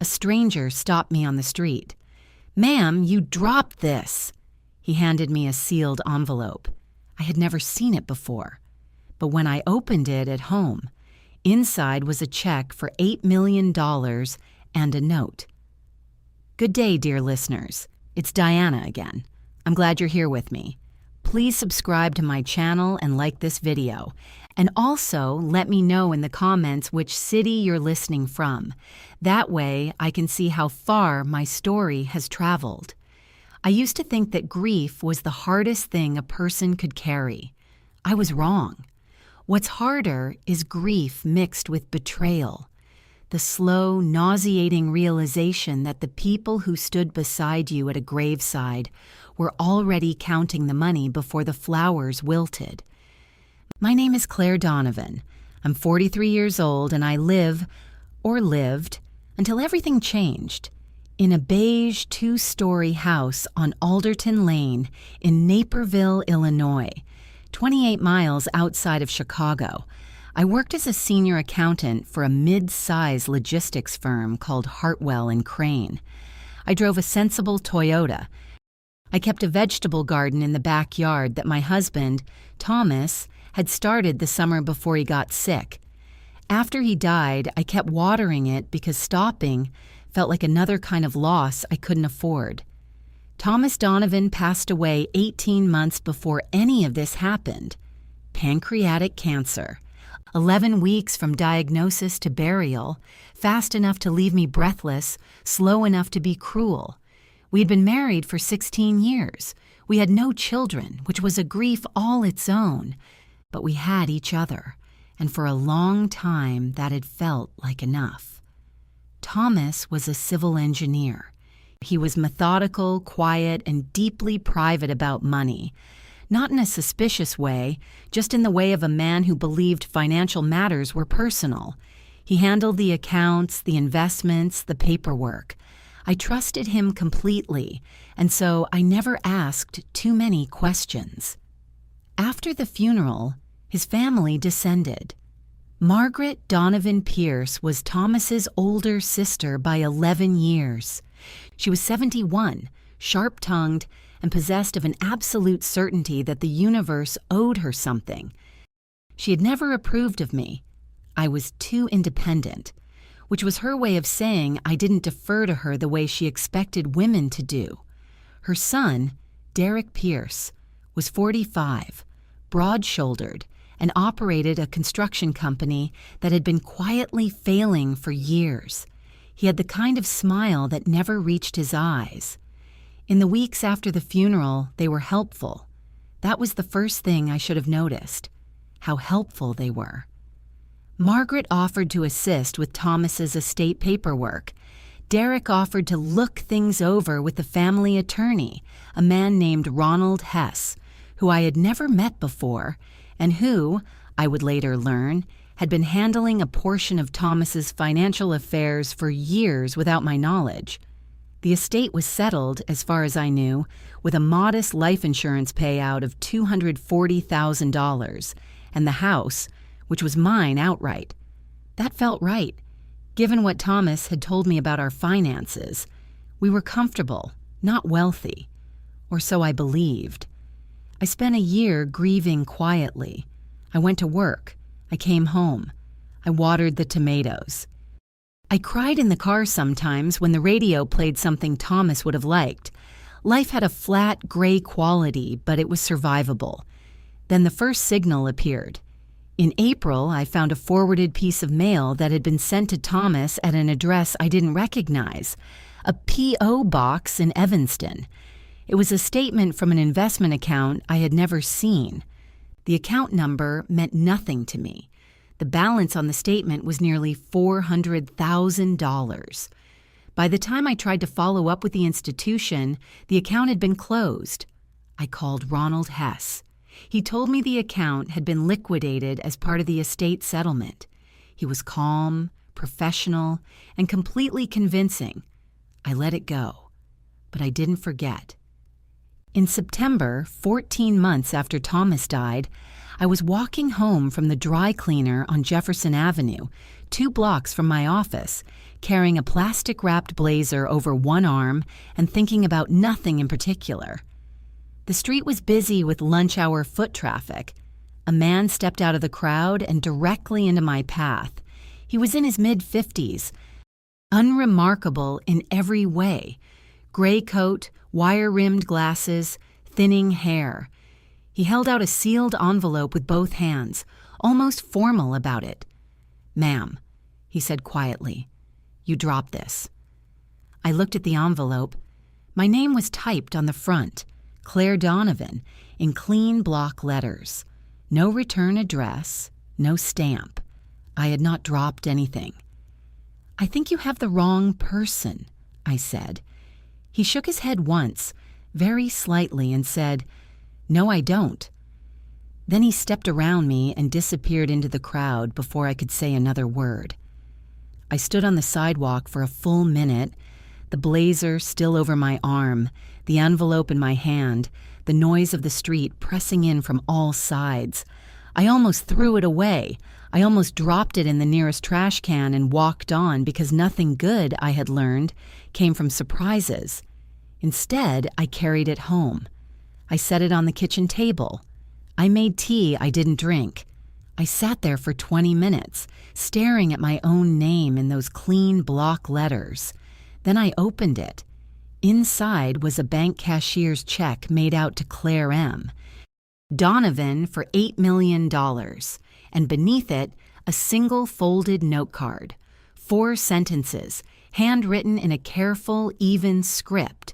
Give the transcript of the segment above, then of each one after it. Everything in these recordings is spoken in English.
A stranger stopped me on the street. "Ma'am, you dropped this." He handed me a sealed envelope. I had never seen it before. But when I opened it at home, inside was a check for $8 million and a note. Good day, dear listeners. It's Diana again. I'm glad you're here with me. Please subscribe to my channel and like this video. And also let me know in the comments which city you're listening from. That way I can see how far my story has traveled. I used to think that grief was the hardest thing a person could carry. I was wrong. What's harder is grief mixed with betrayal. The slow, nauseating realization that the people who stood beside you at a graveside were already counting the money before the flowers wilted. My name is Claire Donovan. I'm 43 years old and I live, or lived, until everything changed, in a beige 2-story house on Alderton Lane in Naperville, Illinois, 28 miles outside of Chicago. I worked as a senior accountant for a mid-size logistics firm called Hartwell & Crane. I drove a sensible Toyota. I kept a vegetable garden in the backyard that my husband, Thomas, had started the summer before he got sick. After he died, I kept watering it because stopping felt like another kind of loss I couldn't afford. Thomas Donovan passed away 18 months before any of this happened. Pancreatic cancer. 11 weeks from diagnosis to burial, fast enough to leave me breathless, slow enough to be cruel. We had been married for 16 years. We had no children, which was a grief all its own. But we had each other, and for a long time that had felt like enough. Thomas was a civil engineer. He was methodical, quiet, and deeply private about money. Not in a suspicious way, just in the way of a man who believed financial matters were personal. He handled the accounts, the investments, the paperwork. I trusted him completely, and so I never asked too many questions. After the funeral, his family descended. Margaret Donovan Pierce was Thomas's older sister by 11 years. She was 71, sharp-tongued, and possessed of an absolute certainty that the universe owed her something. She had never approved of me. I was too independent, which was her way of saying I didn't defer to her the way she expected women to do. Her son, Derek Pierce, was 45, broad-shouldered, and operated a construction company that had been quietly failing for years. He had the kind of smile that never reached his eyes. In the weeks after the funeral, they were helpful. That was the first thing I should have noticed, how helpful they were. Margaret offered to assist with Thomas's estate paperwork. Derek offered to look things over with the family attorney, a man named Ronald Hess, who I had never met before, and who, I would later learn, had been handling a portion of Thomas's financial affairs for years without my knowledge. The estate was settled, as far as I knew, with a modest life insurance payout of $240,000, and the house, which was mine outright. That felt right, given what Thomas had told me about our finances. We were comfortable, not wealthy, or so I believed. I spent a year grieving quietly. I went to work. I came home. I watered the tomatoes. I cried in the car sometimes when the radio played something Thomas would have liked. Life had a flat, gray quality, but it was survivable. Then the first signal appeared. In April, I found a forwarded piece of mail that had been sent to Thomas at an address I didn't recognize, a P.O. box in Evanston. It was a statement from an investment account I had never seen. The account number meant nothing to me. The balance on the statement was nearly $400,000. By the time I tried to follow up with the institution, the account had been closed. I called Ronald Hess. He told me the account had been liquidated as part of the estate settlement. He was calm, professional, and completely convincing. I let it go, but I didn't forget. In September, 14 months after Thomas died, I was walking home from the dry cleaner on Jefferson Avenue, 2 blocks from my office, carrying a plastic-wrapped blazer over one arm and thinking about nothing in particular. The street was busy with lunch-hour foot traffic. A man stepped out of the crowd and directly into my path. He was in his mid-50s, unremarkable in every way. Gray coat, wire-rimmed glasses, thinning hair. He held out a sealed envelope with both hands, almost formal about it. "Ma'am," he said quietly, "you dropped this." I looked at the envelope. My name was typed on the front, Claire Donovan, in clean block letters. No return address, no stamp. I had not dropped anything. "I think you have the wrong person," I said. He shook his head once, very slightly, and said, "No, I don't." Then he stepped around me and disappeared into the crowd before I could say another word. I stood on the sidewalk for a full minute, the blazer still over my arm, the envelope in my hand, the noise of the street pressing in from all sides. I almost threw it away. I almost dropped it in the nearest trash can and walked on because nothing good, I had learned, came from surprises. Instead, I carried it home. I set it on the kitchen table. I made tea I didn't drink. I sat there for 20 minutes, staring at my own name in those clean block letters. Then I opened it. Inside was a bank cashier's check made out to Claire M. Donovan for $8 million, and beneath it, a single folded note card. 4 sentences, handwritten in a careful, even script.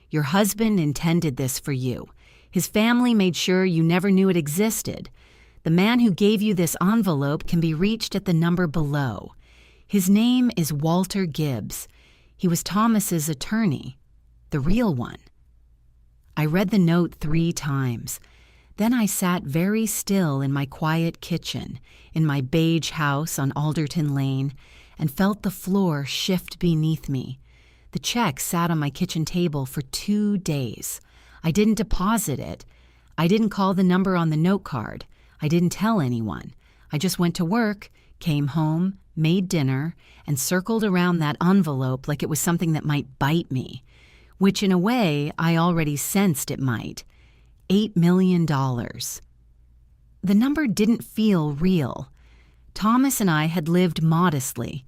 "Your husband intended this for you. His family made sure you never knew it existed. The man who gave you this envelope can be reached at the number below. His name is Walter Gibbs. He was Thomas's attorney, the real one." I read the note 3 times. Then I sat very still in my quiet kitchen, in my beige house on Alderton Lane, and felt the floor shift beneath me. The check sat on my kitchen table for 2 days. I didn't deposit it. I didn't call the number on the note card. I didn't tell anyone. I just went to work, came home, made dinner, and circled around that envelope like it was something that might bite me, which in a way I already sensed it might. $8 million. The number didn't feel real. Thomas and I had lived modestly.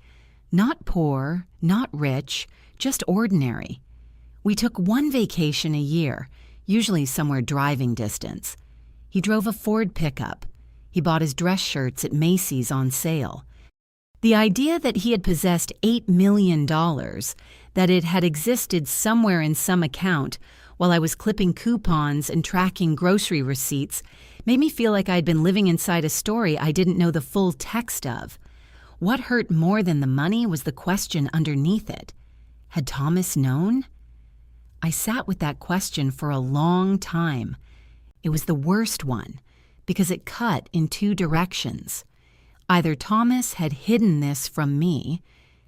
Not poor, not rich, just ordinary. We took 1 vacation a year, usually somewhere driving distance. He drove a Ford pickup. He bought his dress shirts at Macy's on sale. The idea that he had possessed $8 million, that it had existed somewhere in some account while I was clipping coupons and tracking grocery receipts, made me feel like I'd been living inside a story I didn't know the full text of. What hurt more than the money was the question underneath it. Had Thomas known? I sat with that question for a long time. It was the worst one, because it cut in 2 directions. Either Thomas had hidden this from me,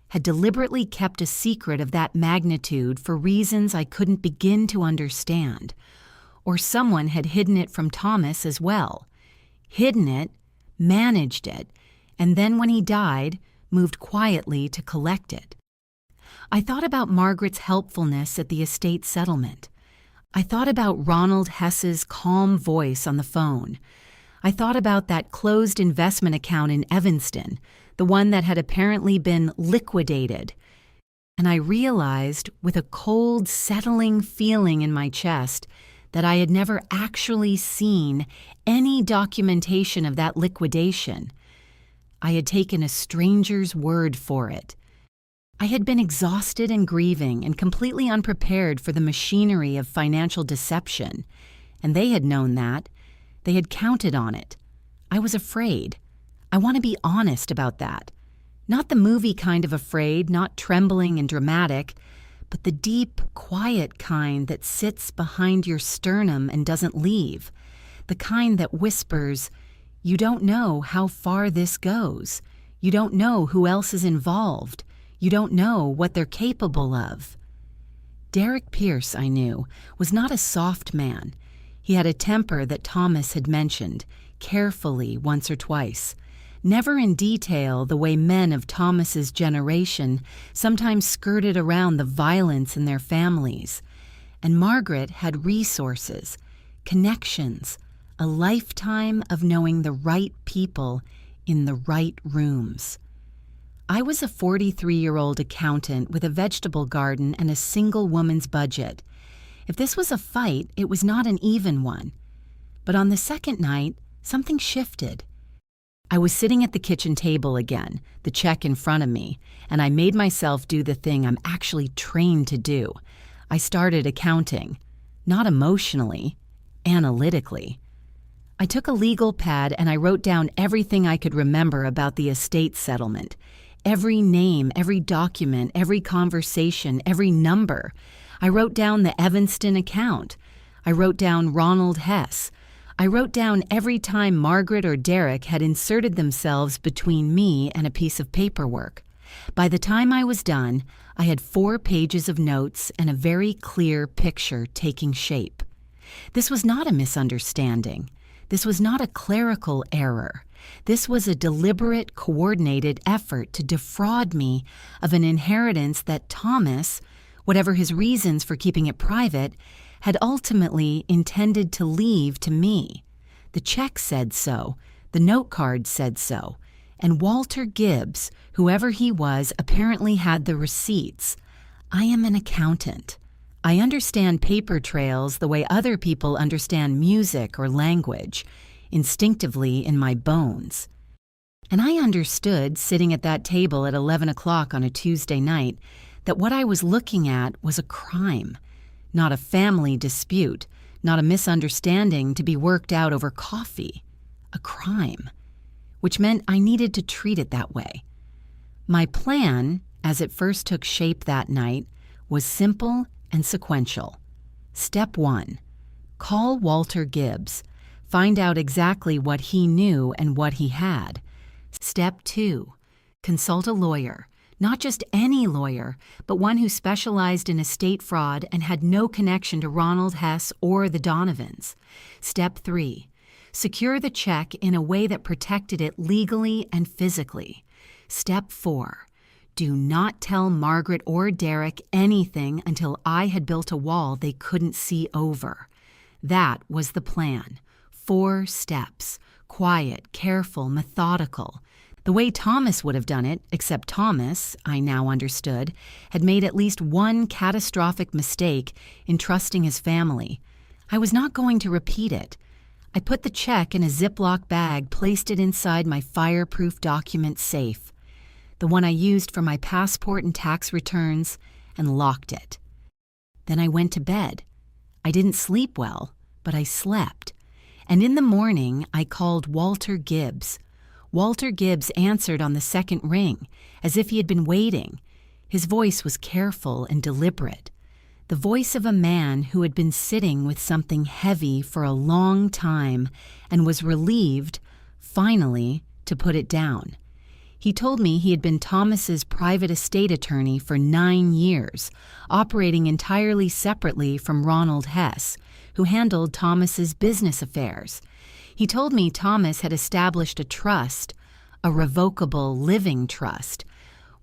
had deliberately kept a secret of that magnitude for reasons I couldn't begin to understand, or someone had hidden it from Thomas as well. Hidden it, managed it, and then when he died, moved quietly to collect it. I thought about Margaret's helpfulness at the estate settlement. I thought about Ronald Hess's calm voice on the phone. I thought about that closed investment account in Evanston, the one that had apparently been liquidated. And I realized, with a cold, settling feeling in my chest, that I had never actually seen any documentation of that liquidation. I had taken a stranger's word for it. I had been exhausted and grieving and completely unprepared for the machinery of financial deception, and they had known that. They had counted on it. I was afraid. I want to be honest about that. Not the movie kind of afraid, not trembling and dramatic, but the deep, quiet kind that sits behind your sternum and doesn't leave. The kind that whispers, "You don't know how far this goes. You don't know who else is involved. You don't know what they're capable of." Derek Pierce, I knew, was not a soft man. He had a temper that Thomas had mentioned, carefully once or twice. never in detail the way men of Thomas's generation sometimes skirted around the violence in their families. And Margaret had resources, connections, a lifetime of knowing the right people in the right rooms. I was a 43-year-old accountant with a vegetable garden and a single woman's budget. If this was a fight, it was not an even one. But on the second night, something shifted. I was sitting at the kitchen table again, the check in front of me, and I made myself do the thing I'm actually trained to do. I started accounting, not emotionally, analytically. I took a legal pad and I wrote down everything I could remember about the estate settlement. Every name, every document, every conversation, every number. I wrote down the Evanston account. I wrote down Ronald Hess. I wrote down every time Margaret or Derek had inserted themselves between me and a piece of paperwork. By the time I was done, I had 4 pages of notes and a very clear picture taking shape. This was not a misunderstanding. This was not a clerical error. This was a deliberate, coordinated effort to defraud me of an inheritance that Thomas, whatever his reasons for keeping it private, had ultimately intended to leave to me. The check said so, the note card said so, and Walter Gibbs, whoever he was, apparently had the receipts. I am an accountant. I understand paper trails the way other people understand music or language, instinctively in my bones. And I understood, sitting at that table at 11 o'clock on a Tuesday night, that what I was looking at was a crime. Not a family dispute, not a misunderstanding to be worked out over coffee. A crime. Which meant I needed to treat it that way. My plan, as it first took shape that night, was simple and sequential. Step 1. Call Walter Gibbs. Find out exactly what he knew and what he had. Step 2. Consult a lawyer. Not just any lawyer, but one who specialized in estate fraud and had no connection to Ronald Hess or the Donovans. Step 3. Secure the check in a way that protected it legally and physically. Step 4. Do not tell Margaret or Derek anything until I had built a wall they couldn't see over. That was the plan. 4 steps. Quiet, careful, methodical. The way Thomas would have done it, except Thomas, I now understood, had made at least one catastrophic mistake in trusting his family. I was not going to repeat it. I put the check in a Ziploc bag, placed it inside my fireproof document safe, the one I used for my passport and tax returns, and locked it. Then I went to bed. I didn't sleep well, but I slept. And in the morning, I called Walter Gibbs. Walter Gibbs answered on the second ring, as if he had been waiting. His voice was careful and deliberate, the voice of a man who had been sitting with something heavy for a long time and was relieved, finally, to put it down. He told me he had been Thomas's private estate attorney for 9 years, operating entirely separately from Ronald Hess, who handled Thomas's business affairs. He told me Thomas had established a trust, a revocable living trust,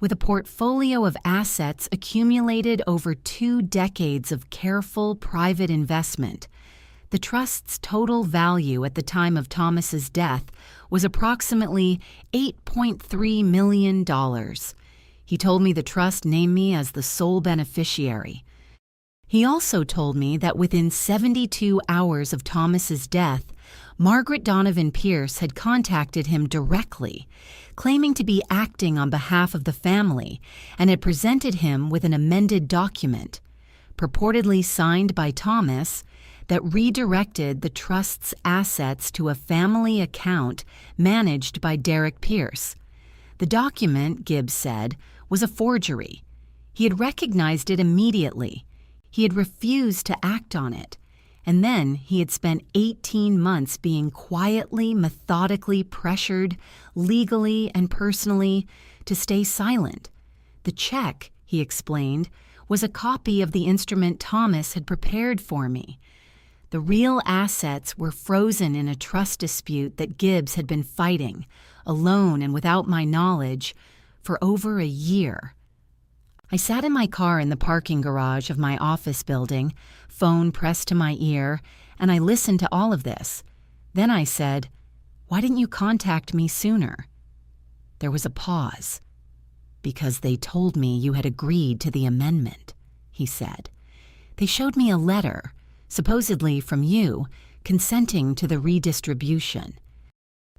with a portfolio of assets accumulated over 2 decades of careful private investment. The trust's total value at the time of Thomas's death was approximately $8.3 million. He told me the trust named me as the sole beneficiary. He also told me that within 72 hours of Thomas's death, Margaret Donovan Pierce had contacted him directly, claiming to be acting on behalf of the family, and had presented him with an amended document, purportedly signed by Thomas, that redirected the trust's assets to a family account managed by Derek Pierce. The document, Gibbs said, was a forgery. He had recognized it immediately. He had refused to act on it. And then he had spent 18 months being quietly, methodically pressured, legally and personally, to stay silent. The check, he explained, was a copy of the instrument Thomas had prepared for me. The real assets were frozen in a trust dispute that Gibbs had been fighting, alone and without my knowledge, for over a year. I sat in my car in the parking garage of my office building, phone pressed to my ear, and I listened to all of this. Then I said, "Why didn't you contact me sooner?" There was a pause. "Because they told me you had agreed to the amendment," he said. "They showed me a letter, supposedly from you, consenting to the redistribution.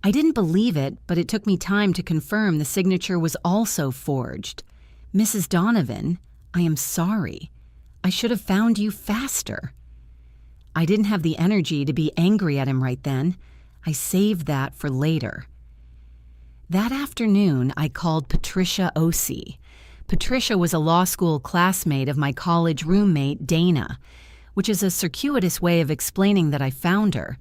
I didn't believe it, but it took me time to confirm the signature was also forged. Mrs. Donovan, I am sorry. I should have found you faster." I didn't have the energy to be angry at him right then. I saved that for later. That afternoon, I called Patricia Ossie. Patricia was a law school classmate of my college roommate, Dana, which is a circuitous way of explaining that I found her,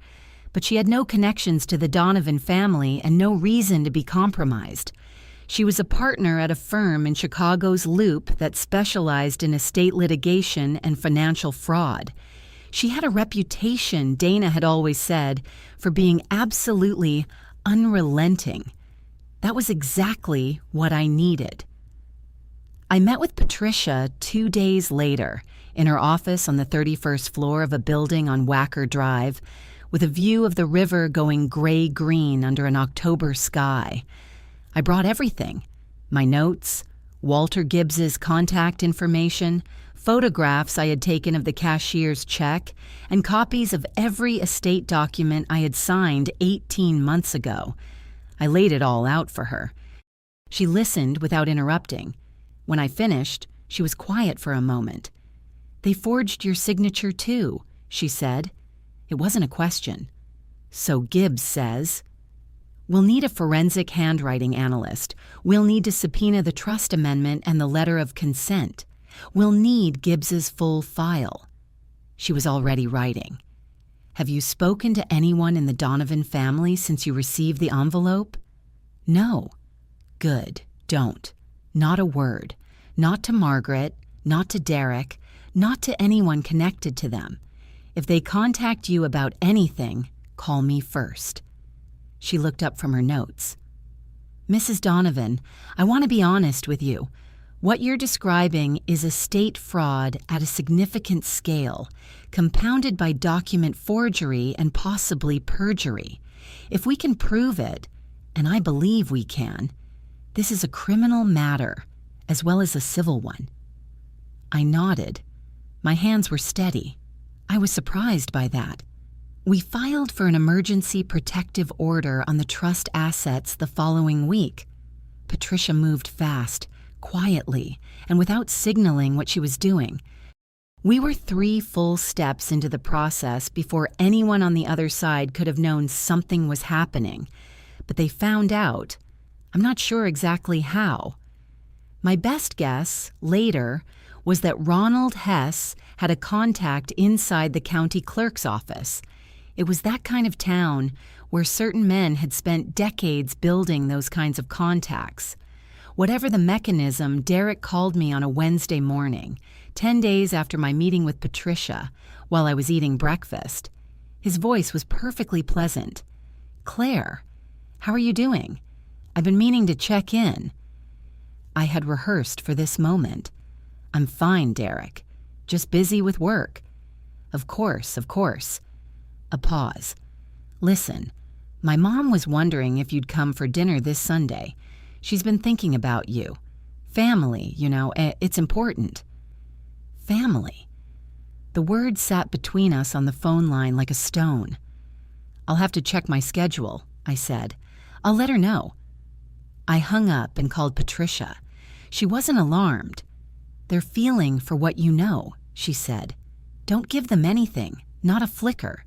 but she had no connections to the Donovan family and no reason to be compromised. She was a partner at a firm in Chicago's Loop that specialized in estate litigation and financial fraud. She had a reputation, Dana had always said, for being absolutely unrelenting. That was exactly what I needed. I met with Patricia 2 days later in her office on the 31st floor of a building on Wacker Drive, with a view of the river going gray-green under an October sky. I brought everything: my notes, Walter Gibbs's contact information, photographs I had taken of the cashier's check, and copies of every estate document I had signed 18 months ago. I laid it all out for her. She listened without interrupting. When I finished, she was quiet for a moment. "They forged your signature too," she said. It wasn't a question. "So Gibbs says." "We'll need a forensic handwriting analyst. We'll need to subpoena the trust amendment and the letter of consent. We'll need Gibbs's full file." She was already writing. "Have you spoken to anyone in the Donovan family since you received the envelope?" "No." "Good. Don't. Not a word. Not to Margaret, not to Derek, not to anyone connected to them. If they contact you about anything, call me first." She looked up from her notes. "Mrs. Donovan, I want to be honest with you. What you're describing is estate fraud at a significant scale, compounded by document forgery and possibly perjury. If we can prove it, and I believe we can, this is a criminal matter, as well as a civil one." I nodded. My hands were steady. I was surprised by that. "We filed for an emergency protective order on the trust assets the following week." Patricia moved fast, quietly, and without signaling what she was doing. We were 3 full steps into the process before anyone on the other side could have known something was happening. But they found out. I'm not sure exactly how. My best guess, later, was that Ronald Hess had a contact inside the county clerk's office. It was that kind of town where certain men had spent decades building those kinds of contacts. Whatever the mechanism, Derek called me on a Wednesday morning, 10 days after my meeting with Patricia, while I was eating breakfast. His voice was perfectly pleasant. "Claire, how are you doing? I've been meaning to check in." I had rehearsed for this moment. "I'm fine, Derek. Just busy with work." Of course. A pause. "Listen, my mom was wondering if you'd come for dinner this Sunday. She's been thinking about you. Family, it's important." Family. The word sat between us on the phone line like a stone. "I'll have to check my schedule," I said. "I'll let her know." I hung up and called Patricia. She wasn't alarmed. "They're feeling for what you know," she said. "Don't give them anything, not a flicker."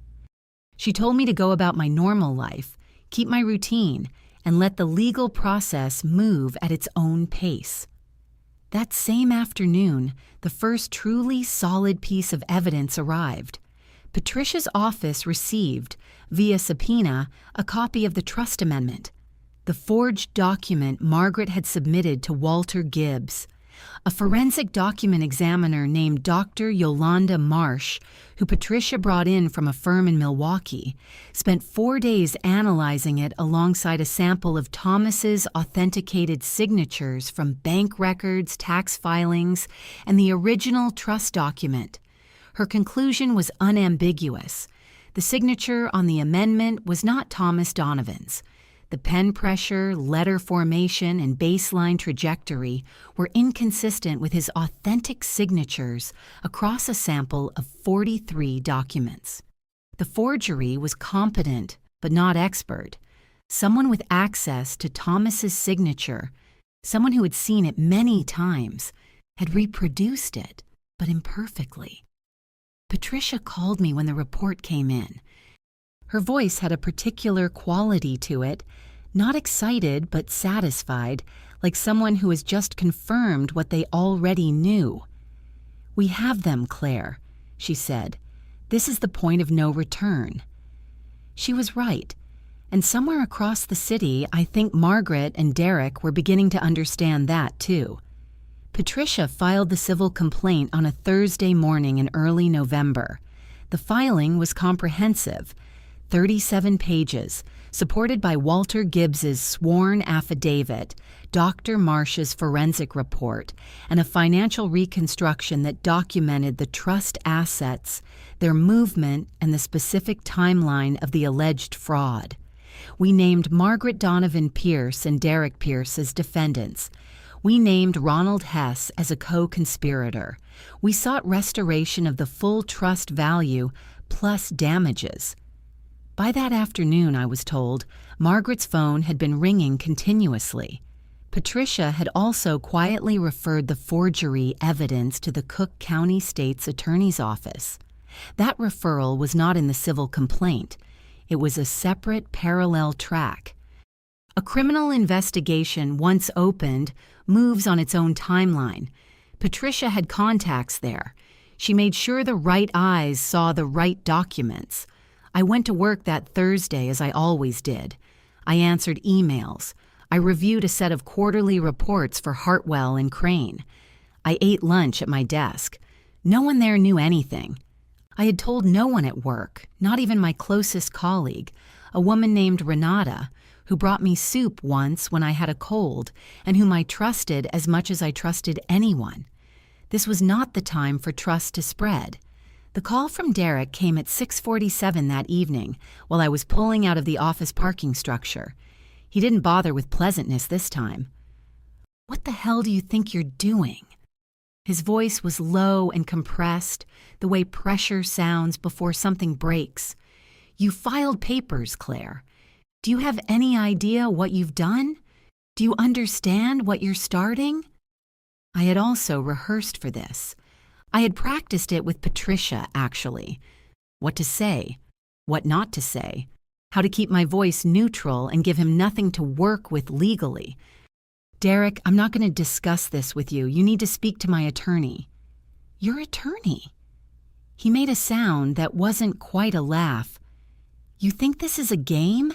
She told me to go about my normal life, keep my routine, and let the legal process move at its own pace. That same afternoon, the first truly solid piece of evidence arrived. Patricia's office received, via subpoena, a copy of the trust amendment, the forged document Margaret had submitted to Walter Gibbs. A forensic document examiner named Dr. Yolanda Marsh, who Patricia brought in from a firm in Milwaukee, spent 4 days analyzing it alongside a sample of Thomas's authenticated signatures from bank records, tax filings, and the original trust document. Her conclusion was unambiguous. The signature on the amendment was not Thomas Donovan's. The pen pressure, letter formation, and baseline trajectory were inconsistent with his authentic signatures across a sample of 43 documents. The forgery was competent, but not expert. Someone with access to Thomas's signature, someone who had seen it many times, had reproduced it, but imperfectly. Patricia called me when the report came in. Her voice had a particular quality to it, not excited but satisfied, like someone who has just confirmed what they already knew. "We have them, Claire," she said. "This is the point of no return." She was right, and somewhere across the city, I think Margaret and Derek were beginning to understand that too. Patricia filed the civil complaint on a Thursday morning in early November. The filing was comprehensive, 37 pages, supported by Walter Gibbs's sworn affidavit, Dr. Marsh's forensic report, and a financial reconstruction that documented the trust assets, their movement, and the specific timeline of the alleged fraud. We named Margaret Donovan Pierce and Derek Pierce as defendants. We named Ronald Hess as a co-conspirator. We sought restoration of the full trust value plus damages. By that afternoon, I was told, Margaret's phone had been ringing continuously. Patricia had also quietly referred the forgery evidence to the Cook County State's Attorney's Office. That referral was not in the civil complaint. It was a separate parallel track. A criminal investigation, once opened, moves on its own timeline. Patricia had contacts there. She made sure the right eyes saw the right documents. I went to work that Thursday as I always did. I answered emails. I reviewed a set of quarterly reports for Hartwell and Crane. I ate lunch at my desk. No one there knew anything. I had told no one at work, not even my closest colleague, a woman named Renata, who brought me soup once when I had a cold and whom I trusted as much as I trusted anyone. This was not the time for trust to spread. The call from Derek came at 6:47 that evening while I was pulling out of the office parking structure. He didn't bother with pleasantness this time. "What the hell do you think you're doing?" His voice was low and compressed, the way pressure sounds before something breaks. "You filed papers, Claire. Do you have any idea what you've done? Do you understand what you're starting?" I had also rehearsed for this. I had practiced it with Patricia, actually. What to say, what not to say, how to keep my voice neutral and give him nothing to work with legally. "Derek, I'm not going to discuss this with you. You need to speak to my attorney." "Your attorney?" He made a sound that wasn't quite a laugh. "You think this is a game?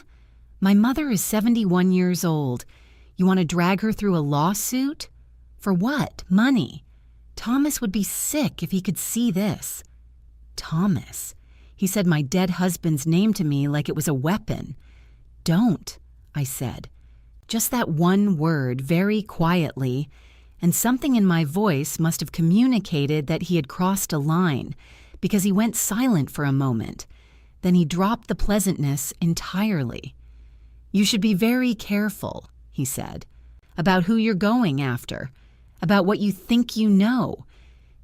My mother is 71 years old. You want to drag her through a lawsuit? For what? Money? Thomas would be sick if he could see this." Thomas. He said my dead husband's name to me like it was a weapon. "Don't," I said. Just that one word, very quietly, and something in my voice must have communicated that he had crossed a line, because he went silent for a moment. Then he dropped the pleasantness entirely. "You should be very careful," he said, "about who you're going after, about what you think you know.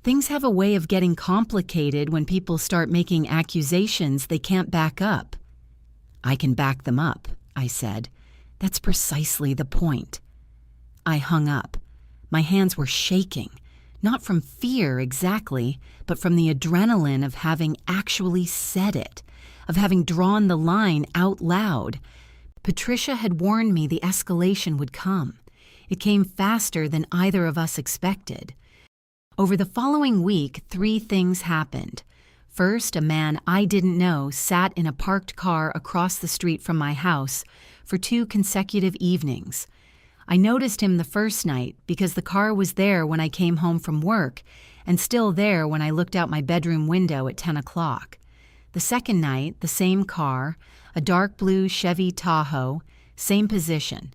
Things have a way of getting complicated when people start making accusations they can't back up." "I can back them up," I said. "That's precisely the point." I hung up. My hands were shaking, not from fear exactly, but from the adrenaline of having actually said it, of having drawn the line out loud. Patricia had warned me the escalation would come. It came faster than either of us expected. Over the following week, 3 things happened. First, a man I didn't know sat in a parked car across the street from my house for 2 consecutive evenings. I noticed him the first night because the car was there when I came home from work and still there when I looked out my bedroom window at 10 o'clock. The second night, the same car, a dark blue Chevy Tahoe, same position.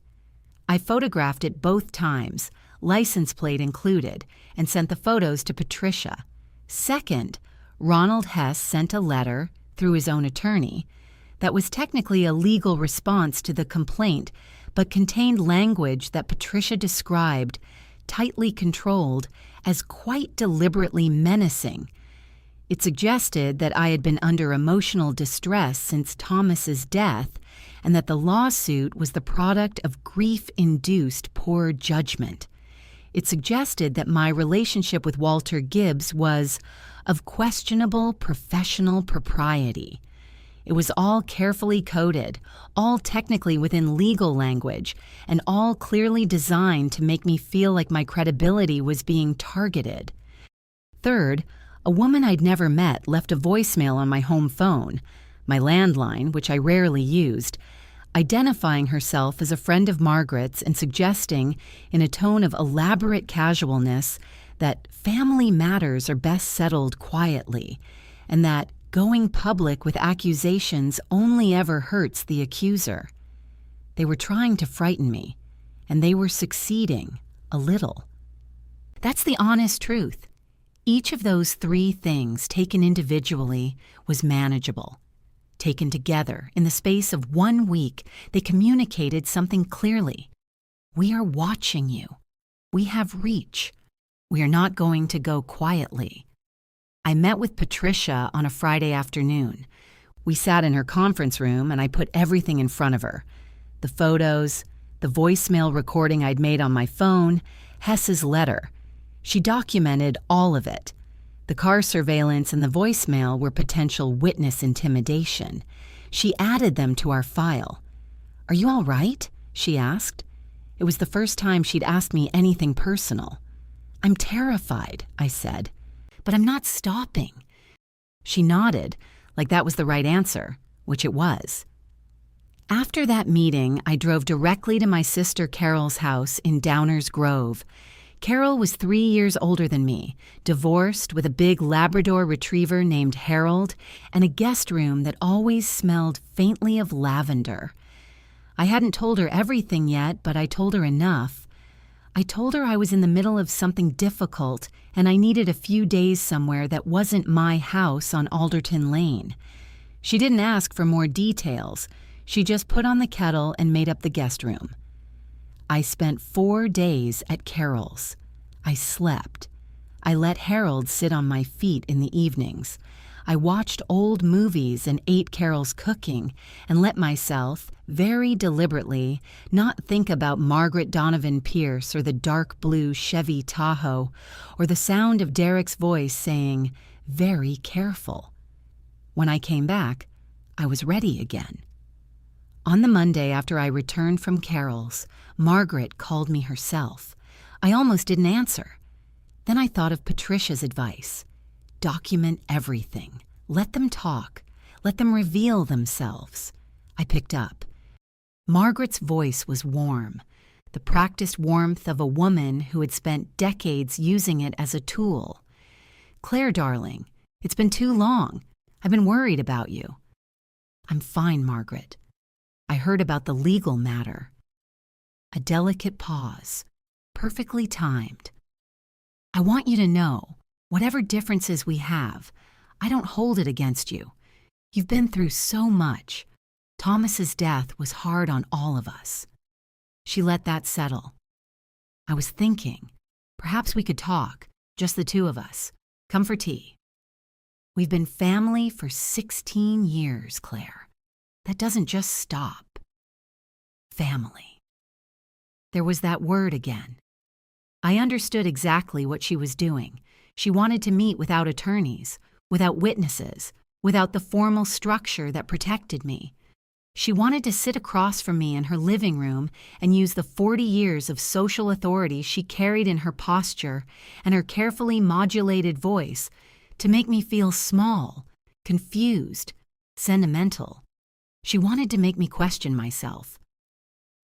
I photographed it both times, license plate included, and sent the photos to Patricia. Second, Ronald Hess sent a letter, through his own attorney, that was technically a legal response to the complaint, but contained language that Patricia described, tightly controlled, as quite deliberately menacing. It suggested that I had been under emotional distress since Thomas's death, and that the lawsuit was the product of grief-induced poor judgment. It suggested that my relationship with Walter Gibbs was of questionable professional propriety. It was all carefully coded, all technically within legal language, and all clearly designed to make me feel like my credibility was being targeted. Third, a woman I'd never met left a voicemail on my home phone, my landline, which I rarely used, identifying herself as a friend of Margaret's and suggesting, in a tone of elaborate casualness, that family matters are best settled quietly, and that going public with accusations only ever hurts the accuser. They were trying to frighten me, and they were succeeding, a little. That's the honest truth. Each of those three things, taken individually, was manageable. Taken together, in the space of 1 week, they communicated something clearly. We are watching you. We have reach. We are not going to go quietly. I met with Patricia on a Friday afternoon. We sat in her conference room and I put everything in front of her. The photos, the voicemail recording I'd made on my phone, Hess's letter. She documented all of it. The car surveillance and the voicemail were potential witness intimidation. She added them to our file. "Are you all right?" she asked. It was the first time she'd asked me anything personal. "I'm terrified," I said, "but I'm not stopping." She nodded, like that was the right answer, which it was. After that meeting, I drove directly to my sister Carol's house in Downers Grove. Carol was 3 years older than me, divorced, with a big Labrador retriever named Harold, and a guest room that always smelled faintly of lavender. I hadn't told her everything yet, but I told her enough. I told her I was in the middle of something difficult and I needed a few days somewhere that wasn't my house on Alderton Lane. She didn't ask for more details. She just put on the kettle and made up the guest room. I spent 4 days at Carol's. I slept. I let Harold sit on my feet in the evenings. I watched old movies and ate Carol's cooking and let myself, very deliberately, not think about Margaret Donovan Pierce or the dark blue Chevy Tahoe or the sound of Derek's voice saying, "Very careful." When I came back, I was ready again. On the Monday after I returned from Carol's, Margaret called me herself. I almost didn't answer. Then I thought of Patricia's advice. Document everything. Let them talk. Let them reveal themselves. I picked up. Margaret's voice was warm, the practiced warmth of a woman who had spent decades using it as a tool. "Claire, darling, it's been too long. I've been worried about you." "I'm fine, Margaret. I heard about the legal matter." A delicate pause, perfectly timed. "I want you to know, whatever differences we have, I don't hold it against you. You've been through so much. Thomas's death was hard on all of us." She let that settle. I was thinking, perhaps we could talk, just the two of us. Come for tea. "We've been family for 16 years, Claire. That doesn't just stop. Family." There was that word again. I understood exactly what she was doing. She wanted to meet without attorneys, without witnesses, without the formal structure that protected me. She wanted to sit across from me in her living room and use the 40 years of social authority she carried in her posture and her carefully modulated voice to make me feel small, confused, sentimental. She wanted to make me question myself.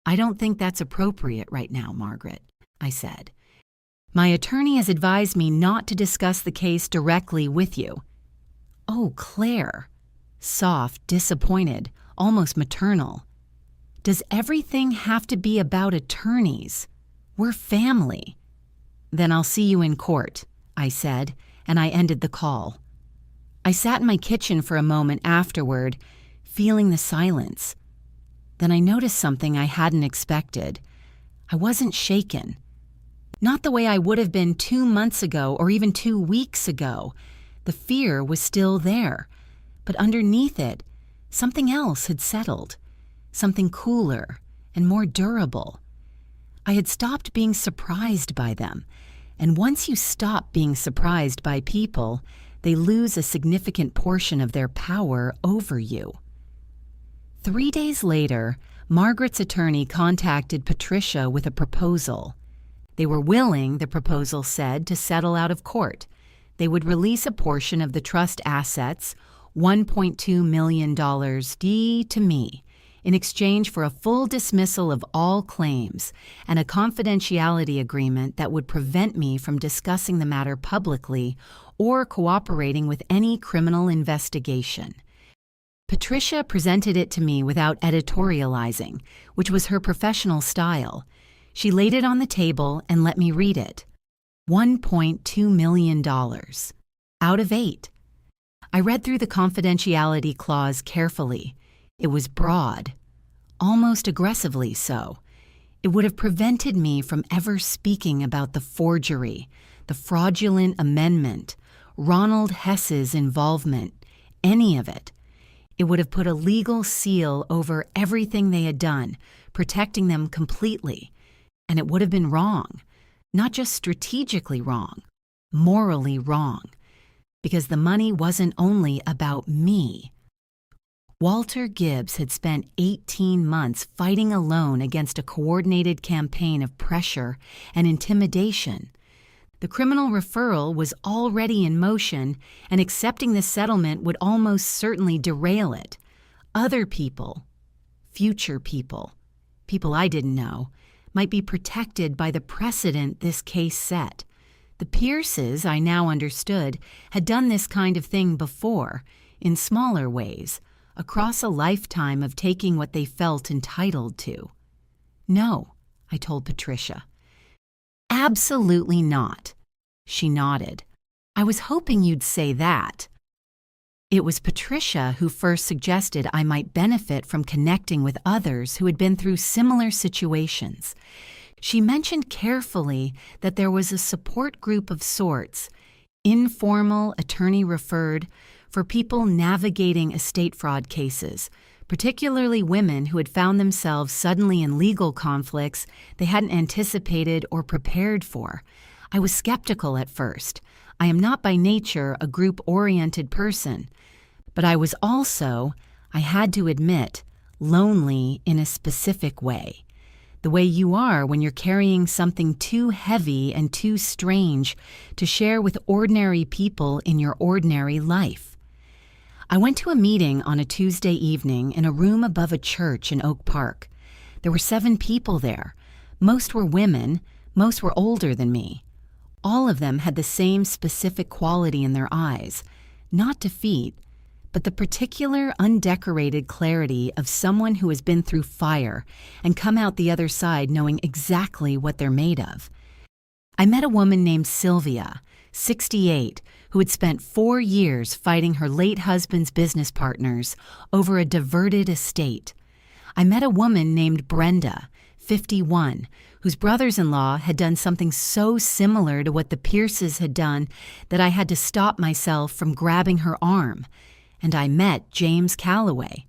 "I don't think that's appropriate right now, Margaret," I said. "My attorney has advised me not to discuss the case directly with you." "Oh, Claire," soft, disappointed, almost maternal. "Does everything have to be about attorneys? We're family." "Then I'll see you in court," I said, and I ended the call. I sat in my kitchen for a moment afterward, feeling the silence. Then I noticed something I hadn't expected. I wasn't shaken. Not the way I would have been 2 months ago or even 2 weeks ago. The fear was still there, but underneath it, something else had settled, something cooler and more durable. I had stopped being surprised by them, and once you stop being surprised by people, they lose a significant portion of their power over you. 3 days later, Margaret's attorney contacted Patricia with a proposal. They were willing, the proposal said, to settle out of court. They would release a portion of the trust assets, $1.2 million to me, in exchange for a full dismissal of all claims and a confidentiality agreement that would prevent me from discussing the matter publicly or cooperating with any criminal investigation. Patricia presented it to me without editorializing, which was her professional style. She laid it on the table and let me read it. $1.2 million. Out of 8. I read through the confidentiality clause carefully. It was broad, almost aggressively so. It would have prevented me from ever speaking about the forgery, the fraudulent amendment, Ronald Hess's involvement, any of it. It would have put a legal seal over everything they had done, protecting them completely. And it would have been wrong, not just strategically wrong, morally wrong, because the money wasn't only about me. Walter Gibbs had spent 18 months fighting alone against a coordinated campaign of pressure and intimidation. The criminal referral was already in motion, and accepting the settlement would almost certainly derail it. Other people, future people I didn't know, might be protected by the precedent this case set. The Pierces, I now understood, had done this kind of thing before, in smaller ways, across a lifetime of taking what they felt entitled to. "No," I told Patricia. "Absolutely not." She nodded. "I was hoping you'd say that." It was Patricia who first suggested I might benefit from connecting with others who had been through similar situations. She mentioned carefully that there was a support group of sorts, informal, attorney-referred, for people navigating estate fraud cases, particularly women who had found themselves suddenly in legal conflicts they hadn't anticipated or prepared for. I was skeptical at first. I am not by nature a group-oriented person, but I was also, I had to admit, lonely in a specific way. The way you are when you're carrying something too heavy and too strange to share with ordinary people in your ordinary life. I went to a meeting on a Tuesday evening in a room above a church in Oak Park. There were 7 people there. Most were women, most were older than me. All of them had the same specific quality in their eyes, not defeat, but the particular undecorated clarity of someone who has been through fire and come out the other side knowing exactly what they're made of. I met a woman named Sylvia, 68, who had spent 4 years fighting her late husband's business partners over a diverted estate. I met a woman named Brenda, 51, whose brothers-in-law had done something so similar to what the Pierces had done that I had to stop myself from grabbing her arm. And I met James Calloway.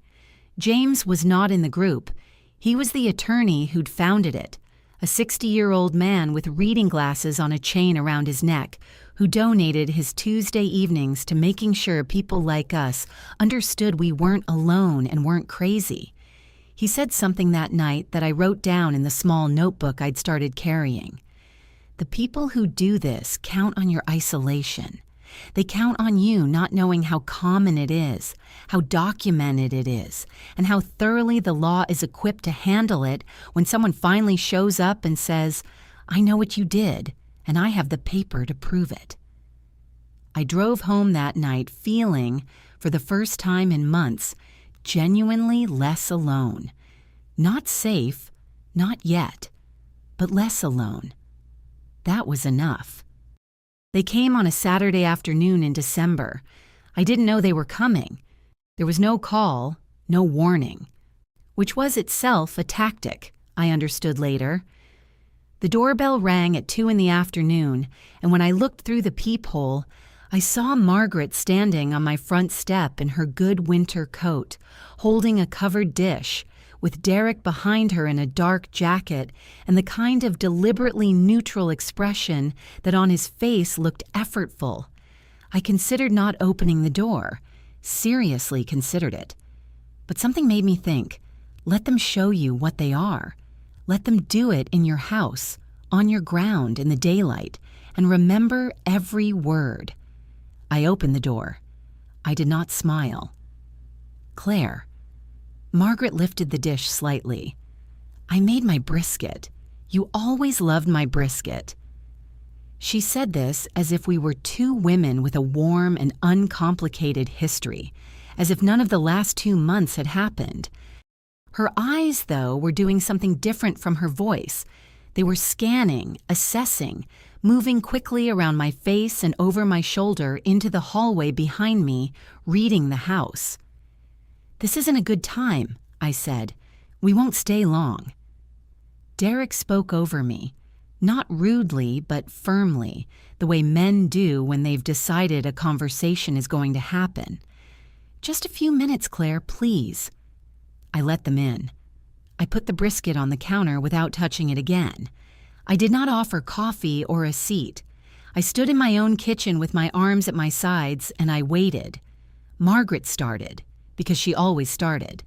James was not in the group. He was the attorney who'd founded it, a 60-year-old man with reading glasses on a chain around his neck, who donated his Tuesday evenings to making sure people like us understood we weren't alone and weren't crazy. He said something that night that I wrote down in the small notebook I'd started carrying. The people who do this count on your isolation. They count on you not knowing how common it is, how documented it is, and how thoroughly the law is equipped to handle it when someone finally shows up and says, "I know what you did, and I have the paper to prove it." I drove home that night feeling, for the first time in months, genuinely less alone. Not safe, not yet, but less alone. That was enough. They came on a Saturday afternoon in December. I didn't know they were coming. There was no call, no warning, which was itself a tactic, I understood later. The doorbell rang at 2 in the afternoon, and when I looked through the peephole, I saw Margaret standing on my front step in her good winter coat, holding a covered dish, with Derek behind her in a dark jacket and the kind of deliberately neutral expression that on his face looked effortful. I considered not opening the door, seriously considered it. But something made me think, let them show you what they are. Let them do it in your house, on your ground in the daylight, and remember every word. I opened the door. I did not smile. "Claire." Margaret lifted the dish slightly. "I made my brisket. You always loved my brisket." She said this as if we were two women with a warm and uncomplicated history, as if none of the last 2 months had happened. Her eyes, though, were doing something different from her voice. They were scanning, assessing, moving quickly around my face and over my shoulder into the hallway behind me, reading the house. "This isn't a good time," I said. "We won't stay long." Derek spoke over me, not rudely but firmly, the way men do when they've decided a conversation is going to happen. "Just a few minutes, Claire, please." I let them in. I put the brisket on the counter without touching it again. I did not offer coffee or a seat. I stood in my own kitchen with my arms at my sides, and I waited. Margaret started, because she always started.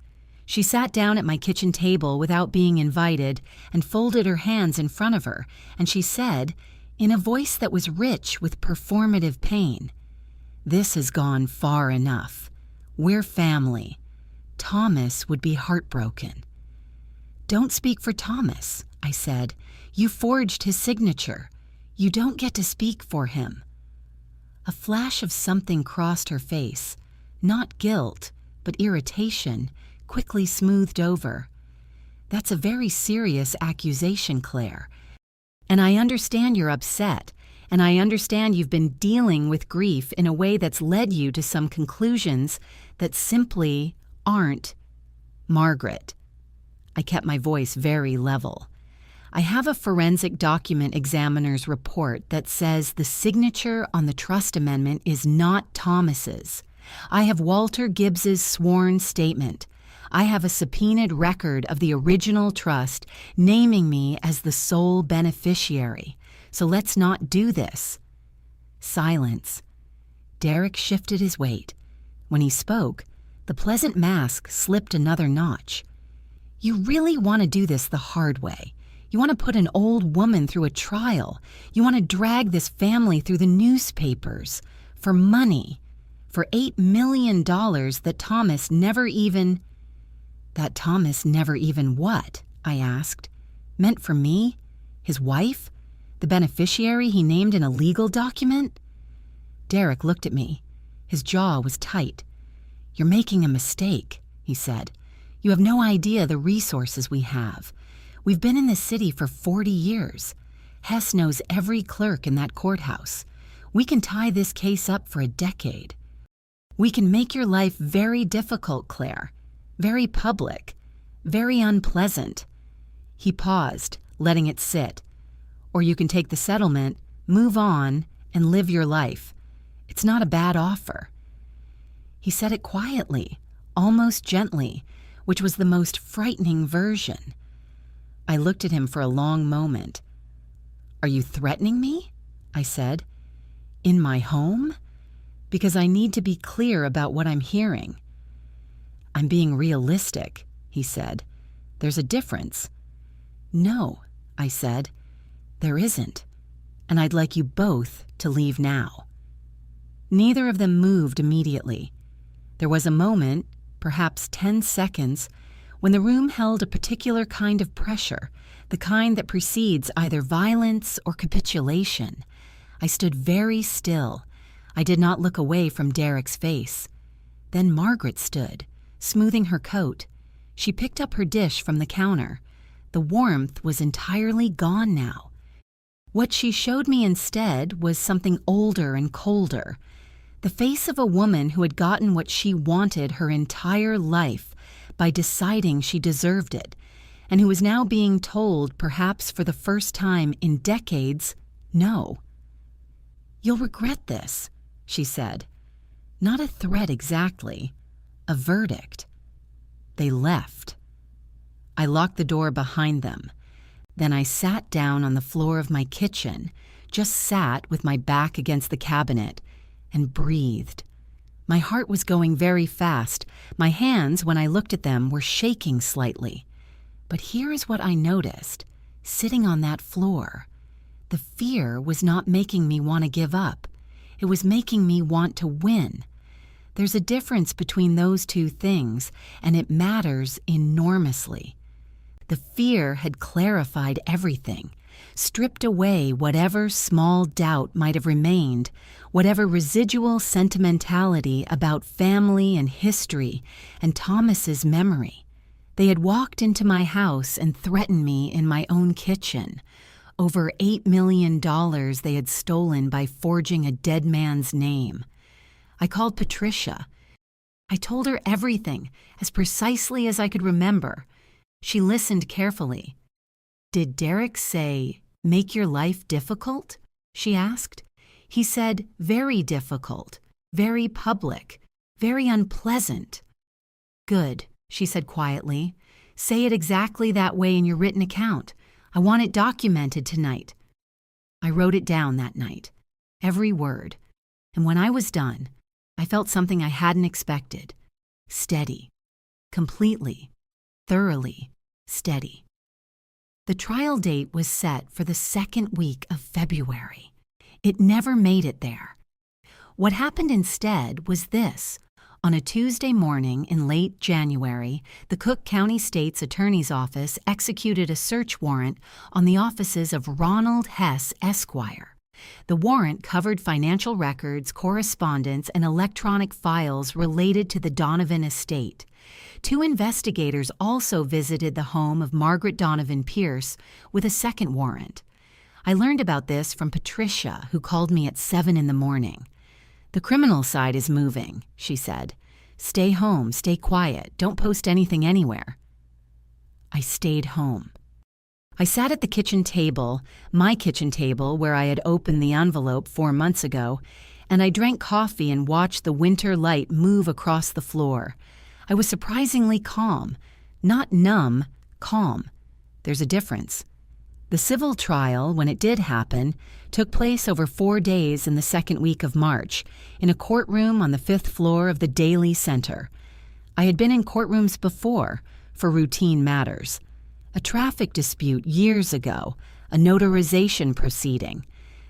She sat down at my kitchen table without being invited and folded her hands in front of her, and she said, in a voice that was rich with performative pain, "This has gone far enough. We're family. Thomas would be heartbroken." "Don't speak for Thomas," I said. "You forged his signature. You don't get to speak for him." A flash of something crossed her face, not guilt, but irritation, quickly smoothed over. "That's a very serious accusation, Claire. And I understand you're upset, and I understand you've been dealing with grief in a way that's led you to some conclusions that simply aren't." "Margaret." I kept my voice very level. "I have a forensic document examiner's report that says the signature on the trust amendment is not Thomas's. I have Walter Gibbs's sworn statement. I have a subpoenaed record of the original trust naming me as the sole beneficiary. So let's not do this." Silence. Derek shifted his weight. When he spoke, the pleasant mask slipped another notch. "You really want to do this the hard way. You want to put an old woman through a trial. You want to drag this family through the newspapers. For money. For $8 million that Thomas never even..." "That Thomas never even what?" I asked. "Meant for me? His wife? The beneficiary he named in a legal document?" Derek looked at me. His jaw was tight. "You're making a mistake," he said. "You have no idea the resources we have. We've been in this city for 40 years. Hess knows every clerk in that courthouse. We can tie this case up for a decade. We can make your life very difficult, Claire. Very public. Very unpleasant." He paused, letting it sit. "Or you can take the settlement, move on, and live your life. It's not a bad offer." He said it quietly, almost gently, which was the most frightening version. I looked at him for a long moment. "Are you threatening me?" I said. "In my home? Because I need to be clear about what I'm hearing." "I'm being realistic," he said. "There's a difference." "No," I said, "there isn't. And I'd like you both to leave now." Neither of them moved immediately. There was a moment, perhaps 10 seconds, when the room held a particular kind of pressure, the kind that precedes either violence or capitulation. I stood very still. I did not look away from Derek's face. Then Margaret stood, smoothing her coat. She picked up her dish from the counter. The warmth was entirely gone now. What she showed me instead was something older and colder. The face of a woman who had gotten what she wanted her entire life by deciding she deserved it, and who was now being told, perhaps for the first time in decades, no. "You'll regret this," she said. Not a threat exactly, a verdict. They left. I locked the door behind them. Then I sat down on the floor of my kitchen, just sat with my back against the cabinet, and breathed. My heart was going very fast. My hands, when I looked at them, were shaking slightly. But here is what I noticed, sitting on that floor. The fear was not making me want to give up. It was making me want to win. There's a difference between those two things, and it matters enormously. The fear had clarified everything, stripped away whatever small doubt might have remained, whatever residual sentimentality about family and history and Thomas's memory. They had walked into my house and threatened me in my own kitchen. Over $8 million they had stolen by forging a dead man's name. I called Patricia. I told her everything, as precisely as I could remember. She listened carefully. "Did Derek say, 'Make your life difficult?'" she asked. "He said, 'Very difficult, very public, very unpleasant.'" "Good," she said quietly. "Say it exactly that way in your written account. I want it documented tonight." I wrote it down that night, every word, and when I was done, I felt something I hadn't expected. Steady. Completely, thoroughly steady. The trial date was set for the second week of February. It never made it there. What happened instead was this. On a Tuesday morning in late January, the Cook County State's Attorney's Office executed a search warrant on the offices of Ronald Hess, Esquire. The warrant covered financial records, correspondence, and electronic files related to the Donovan estate. 2 investigators also visited the home of Margaret Donovan Pierce with a second warrant. I learned about this from Patricia, who called me at 7 in the morning. "The criminal side is moving," she said. "Stay home, stay quiet, don't post anything anywhere." I stayed home. I sat at the kitchen table, my kitchen table where I had opened the envelope 4 months ago, and I drank coffee and watched the winter light move across the floor. I was surprisingly calm. Not numb, calm. There's a difference. The civil trial, when it did happen, took place over 4 days in the second week of March, in a courtroom on the 5th floor of the Daly Center. I had been in courtrooms before, for routine matters. A traffic dispute years ago, a notarization proceeding.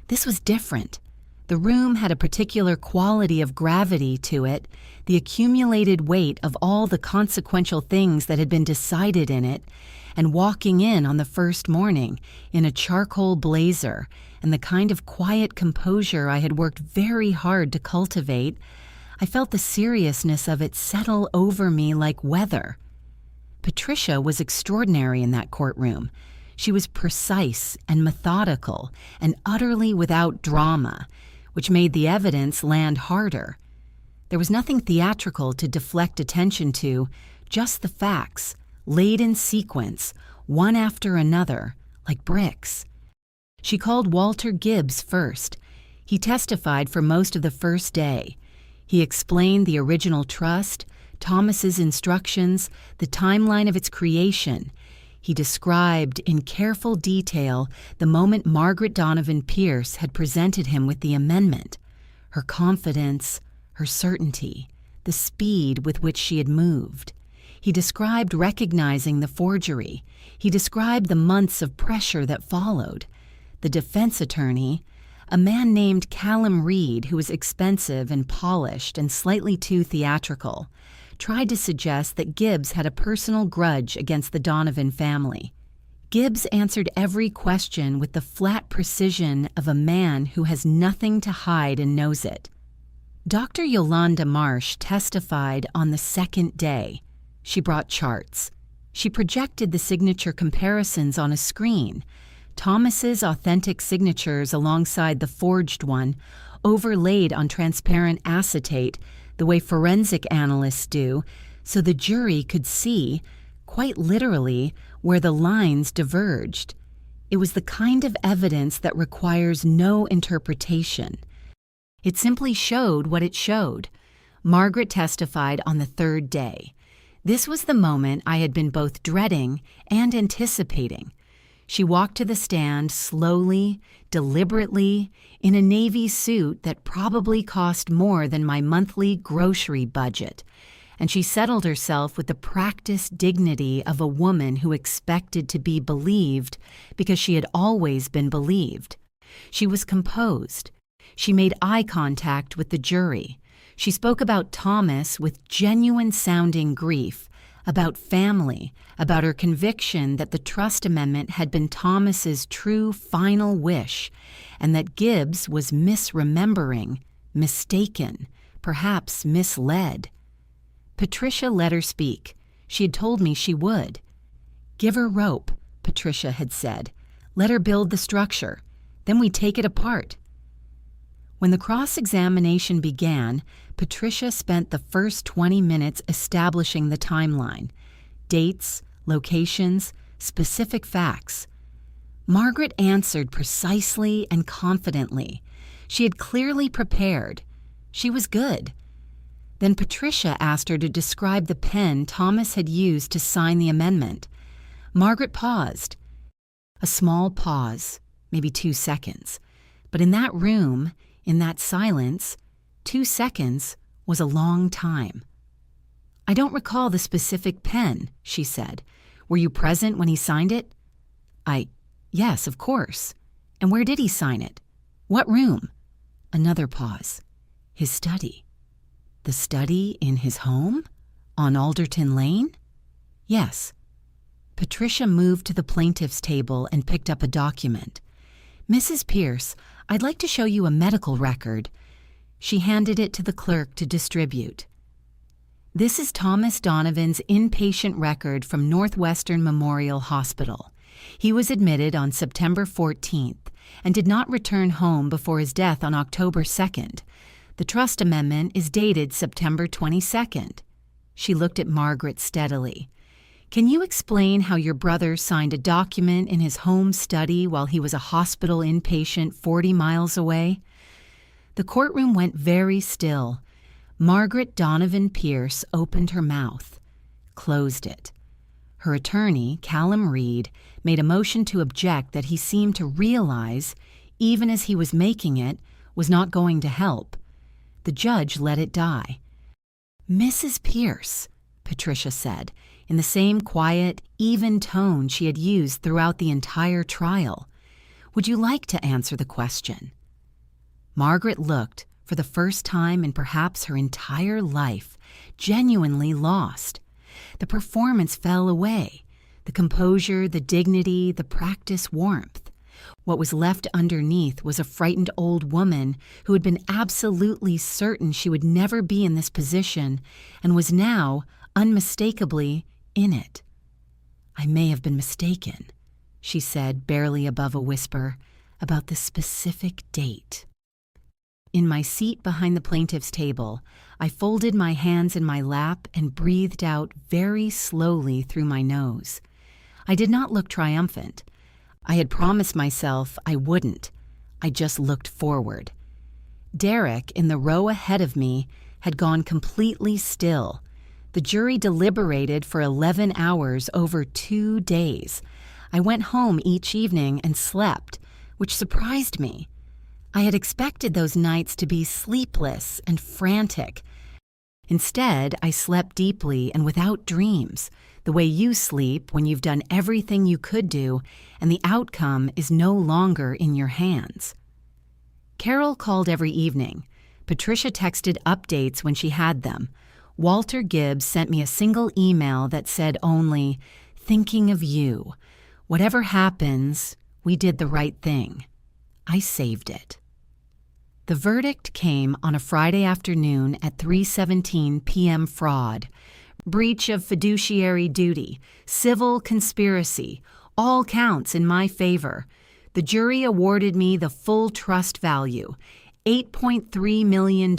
This was different. The room had a particular quality of gravity to it, the accumulated weight of all the consequential things that had been decided in it, and walking in on the first morning in a charcoal blazer and the kind of quiet composure I had worked very hard to cultivate, I felt the seriousness of it settle over me like weather. Patricia was extraordinary in that courtroom. She was precise and methodical and utterly without drama, which made the evidence land harder. There was nothing theatrical to deflect attention to, just the facts, laid in sequence, one after another, like bricks. She called Walter Gibbs first. He testified for most of the first day. He explained the original trust, Thomas's instructions, the timeline of its creation. He described in careful detail the moment Margaret Donovan Pierce had presented him with the amendment, her confidence, her certainty, the speed with which she had moved. He described recognizing the forgery. He described the months of pressure that followed. The defense attorney, A man named Callum Reed, who was expensive and polished and slightly too theatrical, tried to suggest that Gibbs had a personal grudge against the Donovan family. Gibbs answered every question with the flat precision of a man who has nothing to hide and knows it. Dr. Yolanda Marsh testified on the second day. She brought charts. She projected the signature comparisons on a screen. Thomas's authentic signatures alongside the forged one, overlaid on transparent acetate, the way forensic analysts do, so the jury could see, quite literally, where the lines diverged. It was the kind of evidence that requires no interpretation. It simply showed what it showed. Margaret testified on the third day. This was the moment I had been both dreading and anticipating. She walked to the stand slowly, deliberately, in a navy suit that probably cost more than my monthly grocery budget, and she settled herself with the practiced dignity of a woman who expected to be believed because she had always been believed. She was composed. She made eye contact with the jury. She spoke about Thomas with genuine-sounding grief, about family, about her conviction that the trust amendment had been Thomas's true final wish, and that Gibbs was misremembering, mistaken, perhaps misled. Patricia let her speak. She had told me she would. "Give her rope," Patricia had said. "Let her build the structure. Then we take it apart." When the cross-examination began, Patricia spent the first 20 minutes establishing the timeline, dates, locations, specific facts. Margaret answered precisely and confidently. She had clearly prepared. She was good. Then Patricia asked her to describe the pen Thomas had used to sign the amendment. Margaret paused. A small pause, maybe 2 seconds. But in that room, in that silence, 2 seconds was a long time. "I don't recall the specific pen," she said. "Were you present when he signed it?" Yes, of course. "And where did he sign it? What room?" Another pause. "His study." "The study in his home? On Alderton Lane?" "Yes." Patricia moved to the plaintiff's table and picked up a document. "Mrs. Pierce, I'd like to show you a medical record." She handed it to the clerk to distribute. "This is Thomas Donovan's inpatient record from Northwestern Memorial Hospital. He was admitted on September 14th and did not return home before his death on October 2nd. The trust amendment is dated September 22nd. She looked at Margaret steadily. "Can you explain how your brother signed a document in his home study while he was a hospital inpatient 40 miles away?" The courtroom went very still. Margaret Donovan Pierce opened her mouth, closed it. Her attorney, Callum Reed, made a motion to object that he seemed to realize, even as he was making it, was not going to help. The judge let it die. "Mrs. Pierce," Patricia said, in the same quiet, even tone she had used throughout the entire trial, "would you like to answer the question?" Margaret looked, for the first time in perhaps her entire life, genuinely lost. The performance fell away, the composure, the dignity, the practice warmth. What was left underneath was a frightened old woman who had been absolutely certain she would never be in this position and was now, unmistakably, in it. "I may have been mistaken," she said, barely above a whisper, "about the specific date." In my seat behind the plaintiff's table, I folded my hands in my lap and breathed out very slowly through my nose. I did not look triumphant. I had promised myself I wouldn't. I just looked forward. Derek, in the row ahead of me, had gone completely still. The jury deliberated for 11 hours over 2 days. I went home each evening and slept, which surprised me. I had expected those nights to be sleepless and frantic. Instead, I slept deeply and without dreams, the way you sleep when you've done everything you could do and the outcome is no longer in your hands. Carol called every evening. Patricia texted updates when she had them. Walter Gibbs sent me a single email that said only, "Thinking of you. Whatever happens, we did the right thing." I saved it. The verdict came on a Friday afternoon at 3:17 p.m. Fraud, breach of fiduciary duty, civil conspiracy, all counts in my favor. The jury awarded me the full trust value, $8.3 million,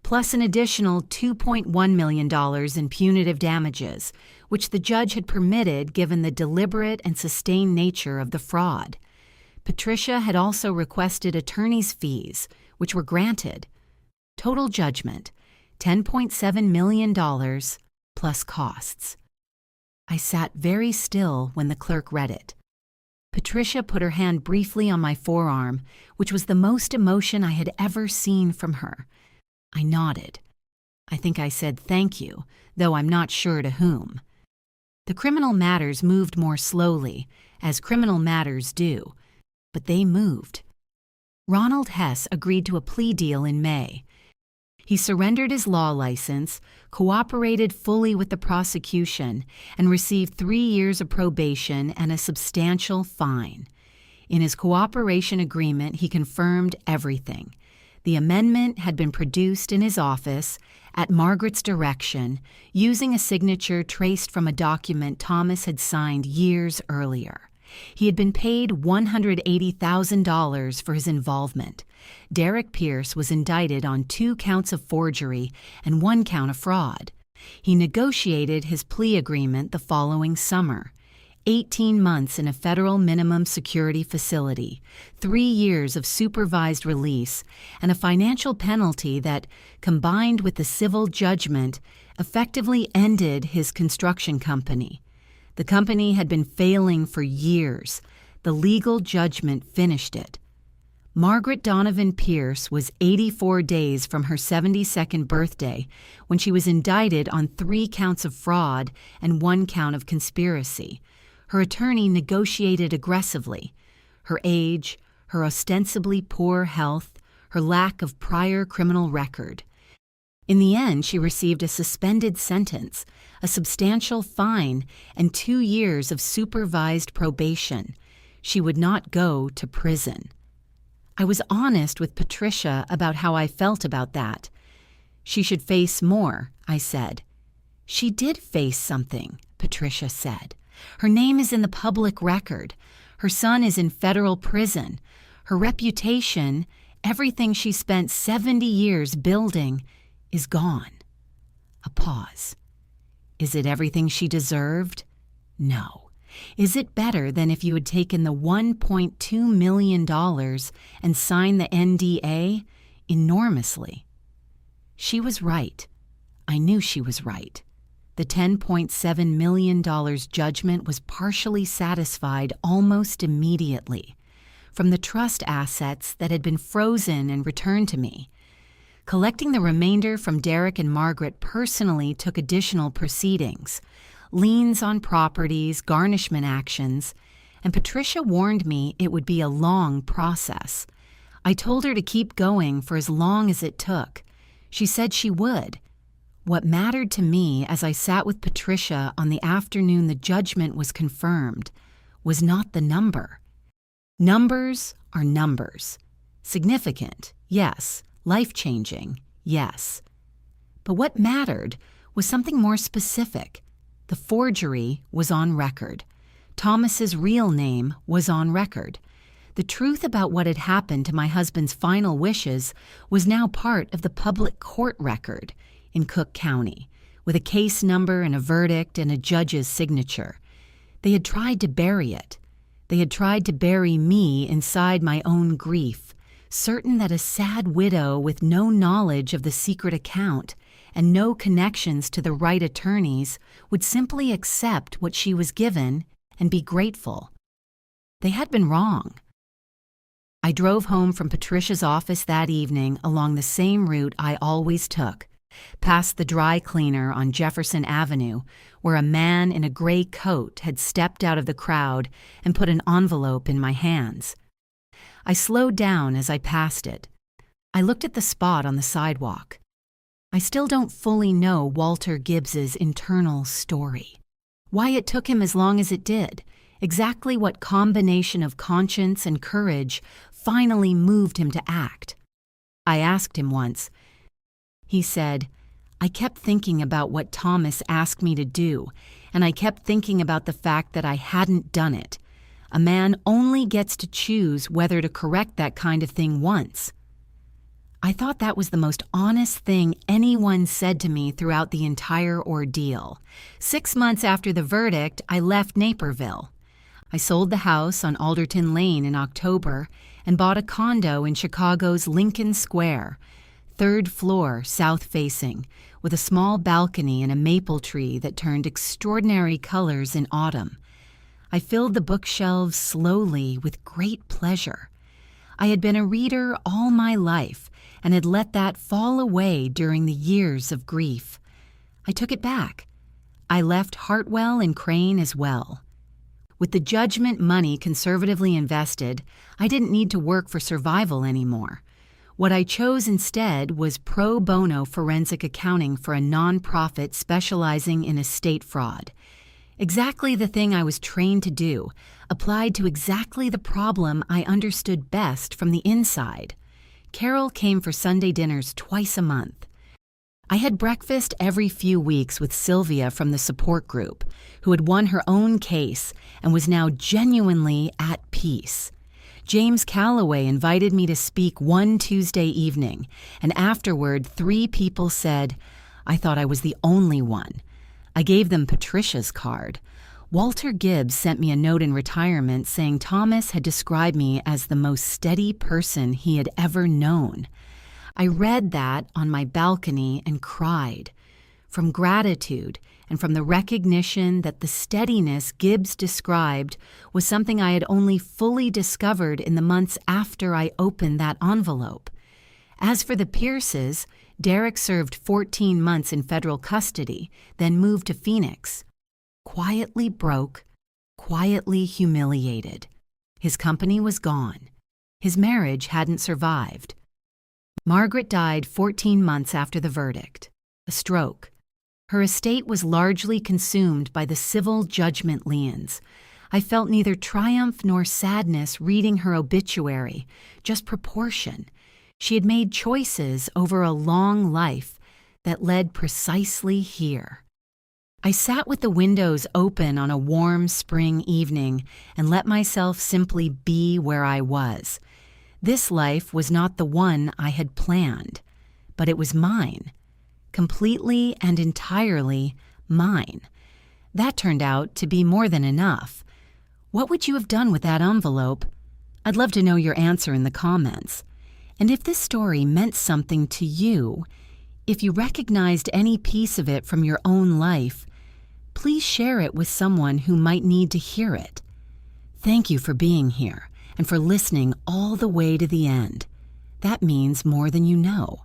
plus an additional $2.1 million in punitive damages, which the judge had permitted given the deliberate and sustained nature of the fraud. Patricia had also requested attorney's fees, which were granted. Total judgment, $10.7 million plus costs. I sat very still when the clerk read it. Patricia put her hand briefly on my forearm, which was the most emotion I had ever seen from her. I nodded. I think I said thank you, though I'm not sure to whom. The criminal matters moved more slowly, as criminal matters do, but they moved. Ronald Hess agreed to a plea deal in May. He surrendered his law license, cooperated fully with the prosecution, and received 3 years of probation and a substantial fine. In his cooperation agreement, he confirmed everything. The amendment had been produced in his office, at Margaret's direction, using a signature traced from a document Thomas had signed years earlier. He had been paid $180,000 for his involvement. Derek Pierce was indicted on 2 counts of forgery and 1 count of fraud. He negotiated his plea agreement the following summer. 18 months in a federal minimum security facility, 3 years of supervised release, and a financial penalty that, combined with the civil judgment, effectively ended his construction company. The company had been failing for years. The legal judgment finished it. Margaret Donovan Pierce was 84 days from her 72nd birthday when she was indicted on 3 counts of fraud and 1 count of conspiracy. Her attorney negotiated aggressively. Her age, her ostensibly poor health, her lack of prior criminal record. In the end, she received a suspended sentence, a substantial fine, and 2 years of supervised probation. She would not go to prison. I was honest with Patricia about how I felt about that. She should face more, I said. She did face something, Patricia said. Her name is in the public record. Her son is in federal prison. Her reputation, everything she spent 70 years building, is gone. A pause. Is it everything she deserved? No. Is it better than if you had taken the $1.2 million and signed the NDA? Enormously. She was right. I knew she was right. The $10.7 million judgment was partially satisfied almost immediately from the trust assets that had been frozen and returned to me. Collecting the remainder from Derek and Margaret personally took additional proceedings, liens on properties, garnishment actions, and Patricia warned me it would be a long process. I told her to keep going for as long as it took. She said she would. What mattered to me as I sat with Patricia on the afternoon the judgment was confirmed was not the number. Numbers are numbers. Significant, yes. Life-changing, yes. But what mattered was something more specific. The forgery was on record. Thomas's real name was on record. The truth about what had happened to my husband's final wishes was now part of the public court record in Cook County, with a case number and a verdict and a judge's signature. They had tried to bury it. They had tried to bury me inside my own grief, certain that a sad widow with no knowledge of the secret account and no connections to the right attorneys would simply accept what she was given and be grateful. They had been wrong. I drove home from Patricia's office that evening along the same route I always took, past the dry cleaner on Jefferson Avenue, where a man in a gray coat had stepped out of the crowd and put an envelope in my hands. I slowed down as I passed it. I looked at the spot on the sidewalk. I still don't fully know Walter Gibbs's internal story. Why it took him as long as it did, exactly what combination of conscience and courage finally moved him to act. I asked him once. He said, "I kept thinking about what Thomas asked me to do, and I kept thinking about the fact that I hadn't done it. A man only gets to choose whether to correct that kind of thing once." I thought that was the most honest thing anyone said to me throughout the entire ordeal. 6 months after the verdict, I left Naperville. I sold the house on Alderton Lane in October and bought a condo in Chicago's Lincoln Square, 3rd floor, south-facing, with a small balcony and a maple tree that turned extraordinary colors in autumn. I filled the bookshelves slowly with great pleasure. I had been a reader all my life and had let that fall away during the years of grief. I took it back. I left Hartwell and Crane as well. With the judgment money conservatively invested, I didn't need to work for survival anymore. What I chose instead was pro bono forensic accounting for a nonprofit specializing in estate fraud. Exactly the thing I was trained to do, applied to exactly the problem I understood best from the inside. Carol came for Sunday dinners twice a month. I had breakfast every few weeks with Sylvia from the support group, who had won her own case and was now genuinely at peace. James Calloway invited me to speak one Tuesday evening, and afterward 3 people said, I thought I was the only one. I gave them Patricia's card. Walter Gibbs sent me a note in retirement saying Thomas had described me as the most steady person he had ever known. I read that on my balcony and cried, from gratitude and from the recognition that the steadiness Gibbs described was something I had only fully discovered in the months after I opened that envelope. As for the Pierces, Derek served 14 months in federal custody, then moved to Phoenix. Quietly broke, quietly humiliated. His company was gone. His marriage hadn't survived. Margaret died 14 months after the verdict, a stroke. Her estate was largely consumed by the civil judgment liens. I felt neither triumph nor sadness reading her obituary, just proportion. She had made choices over a long life that led precisely here. I sat with the windows open on a warm spring evening and let myself simply be where I was. This life was not the one I had planned, but it was mine, completely and entirely mine. That turned out to be more than enough. What would you have done with that envelope? I'd love to know your answer in the comments. And if this story meant something to you, if you recognized any piece of it from your own life, please share it with someone who might need to hear it. Thank you for being here and for listening all the way to the end. That means more than you know.